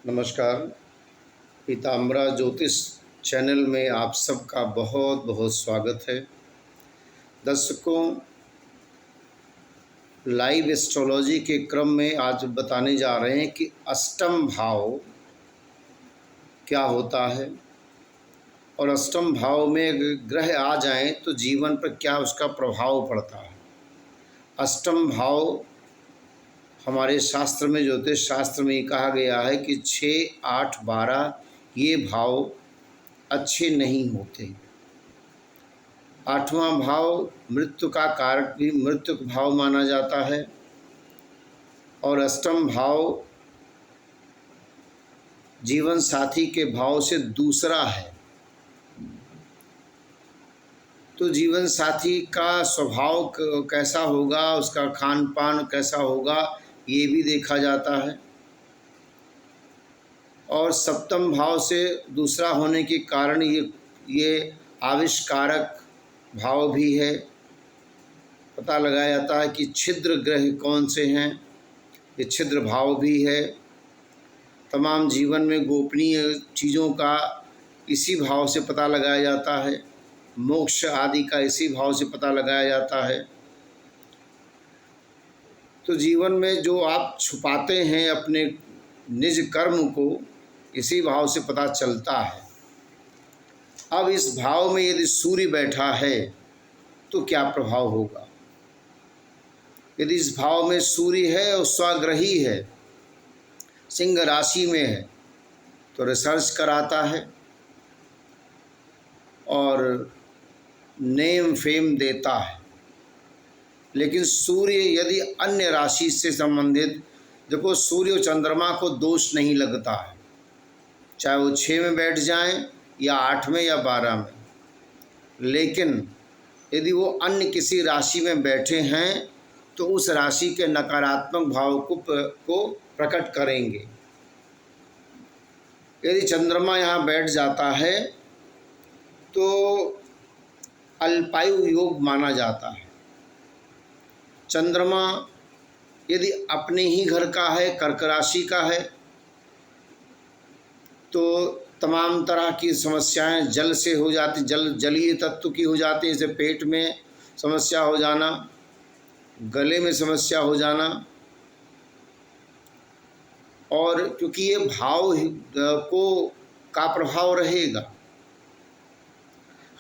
नमस्कार। पीताम्बरा ज्योतिष चैनल में आप सबका बहुत बहुत स्वागत है। दर्शकों, लाइव एस्ट्रोलॉजी के क्रम में आज बताने जा रहे हैं कि अष्टम भाव क्या होता है और अष्टम भाव में ग्रह आ जाएं तो जीवन पर क्या उसका प्रभाव पड़ता है। अष्टम भाव हमारे शास्त्र में, ज्योतिष शास्त्र में कहा गया है कि 6, 8, 12 ये भाव अच्छे नहीं होते। 8वां भाव मृत्यु का कारक भी मृत्यु भाव माना जाता है और अष्टम भाव जीवन साथी के भाव से दूसरा है। तो जीवन साथी का स्वभाव कैसा होगा, उसका खान पान कैसा होगा, ये भी देखा जाता है। और सप्तम भाव से दूसरा होने के कारण ये आविष्कारक भाव भी है। पता लगाया जाता है कि छिद्र ग्रह कौन से हैं, ये छिद्र भाव भी है। तमाम जीवन में गोपनीय चीज़ों का इसी भाव से पता लगाया जाता है। मोक्ष आदि का इसी भाव से पता लगाया जाता है। तो जीवन में जो आप छुपाते हैं अपने निज कर्म को, इसी भाव से पता चलता है। अब इस भाव में यदि सूर्य बैठा है तो क्या प्रभाव होगा। यदि इस भाव में सूर्य है और स्वग्रही है, सिंह राशि में है, तो रिसर्च कराता है और नेम फेम देता है। लेकिन सूर्य यदि अन्य राशि से संबंधित, देखो सूर्य और चंद्रमा को दोष नहीं लगता है, चाहे वो 6 में बैठ जाएं या 8 में या 12 में। लेकिन यदि वो अन्य किसी राशि में बैठे हैं तो उस राशि के नकारात्मक भाव को प्रकट करेंगे। यदि चंद्रमा यहाँ बैठ जाता है तो अल्पायु योग माना जाता है। चंद्रमा यदि अपने ही घर का है, कर्क राशि का है, तो तमाम तरह की समस्याएं जल से हो जाती, जलीय तत्व की हो जाती है। जैसे पेट में समस्या हो जाना, गले में समस्या हो जाना, और क्योंकि ये भाव का प्रभाव रहेगा,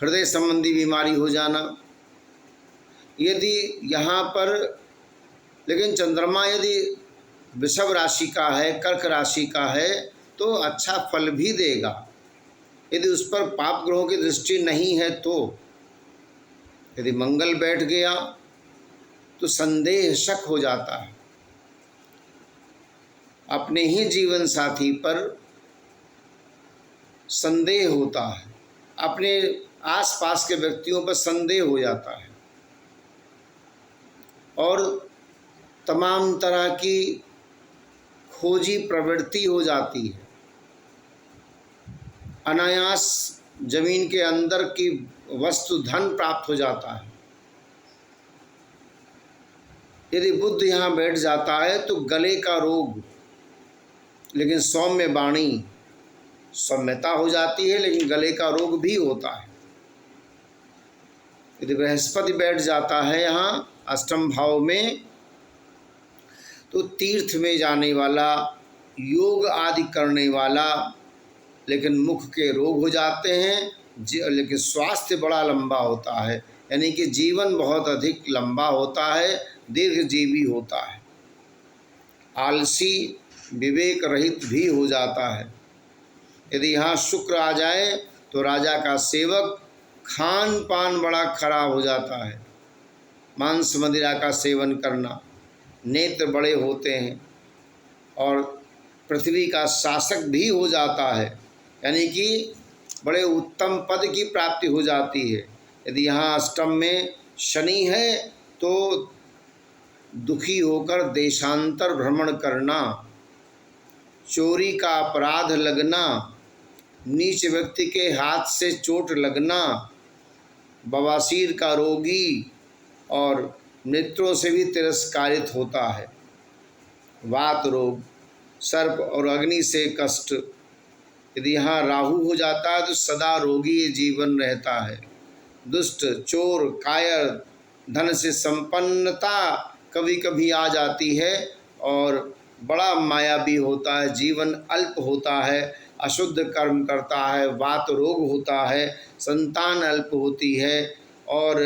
हृदय संबंधी बीमारी हो जाना। यदि यहाँ पर लेकिन चंद्रमा यदि वृषभ राशि का है, कर्क राशि का है, तो अच्छा फल भी देगा। यदि उस पर पाप ग्रहों की दृष्टि नहीं है तो यदि मंगल बैठ गया तो संदेह शक हो जाता है। अपने ही जीवन साथी पर संदेह होता है, अपने आसपास के व्यक्तियों पर संदेह हो जाता है और तमाम तरह की खोजी प्रवृत्ति हो जाती है। अनायास जमीन के अंदर की वस्तु धन प्राप्त हो जाता है। यदि बुध यहाँ बैठ जाता है तो गले का रोग, लेकिन सौम्य वाणी, सौम्यता हो जाती है, लेकिन गले का रोग भी होता है। यदि बृहस्पति बैठ जाता है यहाँ अष्टम भाव में तो तीर्थ में जाने वाला, योग आदि करने वाला, लेकिन मुख के रोग हो जाते हैं, लेकिन स्वास्थ्य बड़ा लंबा होता है, यानी कि जीवन बहुत अधिक लंबा होता है, दीर्घजीवी होता है। आलसी, विवेक रहित भी हो जाता है। यदि यहाँ शुक्र आ जाए तो राजा का सेवक, खान पान बड़ा खराब हो जाता है, मांस मदिरा का सेवन करना, नेत्र बड़े होते हैं और पृथ्वी का शासक भी हो जाता है, यानी कि बड़े उत्तम पद की प्राप्ति हो जाती है। यदि यहाँ अष्टम में शनि है तो दुखी होकर देशांतर भ्रमण करना, चोरी का अपराध लगना, नीच व्यक्ति के हाथ से चोट लगना, बवासीर का रोगी और मित्रों से भी तिरस्कारित होता है, वात रोग, सर्प और अग्नि से कष्ट। यदि यहाँ राहु हो जाता है तो सदा रोगी जीवन रहता है। दुष्ट, चोर, कायर, धन से संपन्नता कभी कभी आ जाती है और बड़ा मायावी होता है, जीवन अल्प होता है, अशुद्ध कर्म करता है, वात रोग होता है, संतान अल्प होती है और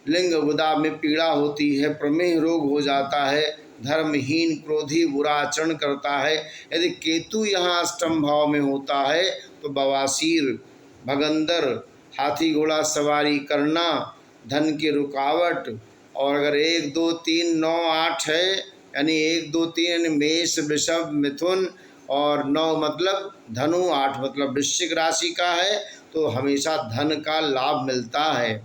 लिंग गुदा में पीड़ा होती है, प्रमेह रोग हो जाता है, धर्महीन, क्रोधी, बुरा आचरण करता है। यदि केतु यहाँ अष्टम भाव में होता है तो बवासीर, भगंदर, हाथी घोड़ा सवारी करना, धन की रुकावट, और अगर 1 2 3 9 8 है यानी 1 2 3 यानी मेष, वृषभ, मिथुन और 9 मतलब धनु, 8 मतलब वृश्चिक राशि का है तो हमेशा धन का लाभ मिलता है।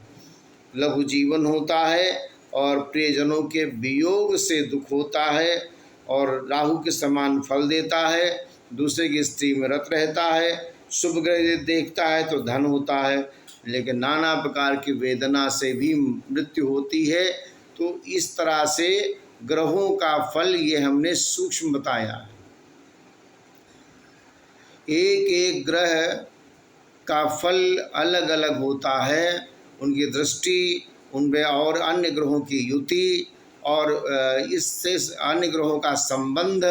लघु जीवन होता है और प्रियजनों के वियोग से दुख होता है और राहु के समान फल देता है। दूसरे की स्त्री में रत रहता है, शुभ ग्रह देखता है तो धन होता है, लेकिन नाना प्रकार की वेदना से भी मृत्यु होती है। तो इस तरह से ग्रहों का फल ये हमने सूक्ष्म बताया है। एक एक ग्रह का फल अलग अलग होता है, उनकी दृष्टि, उनमें और अन्य ग्रहों की युति और इससे अन्य ग्रहों का संबंध,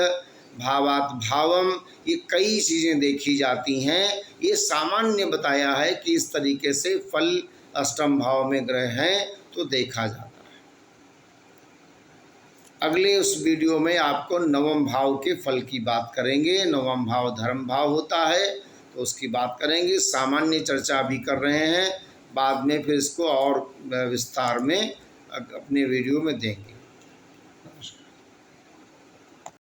भावात भावम, ये कई चीज़ें देखी जाती हैं। ये सामान्य बताया है कि इस तरीके से फल अष्टम भाव में ग्रह हैं तो देखा जाता है। अगले उस वीडियो में आपको नवम भाव के फल की बात करेंगे। नवम भाव धर्म भाव होता है तो उसकी बात करेंगे। सामान्य चर्चा भी कर रहे हैं, बाद में फिर इसको और विस्तार में अपने वीडियो में देंगे।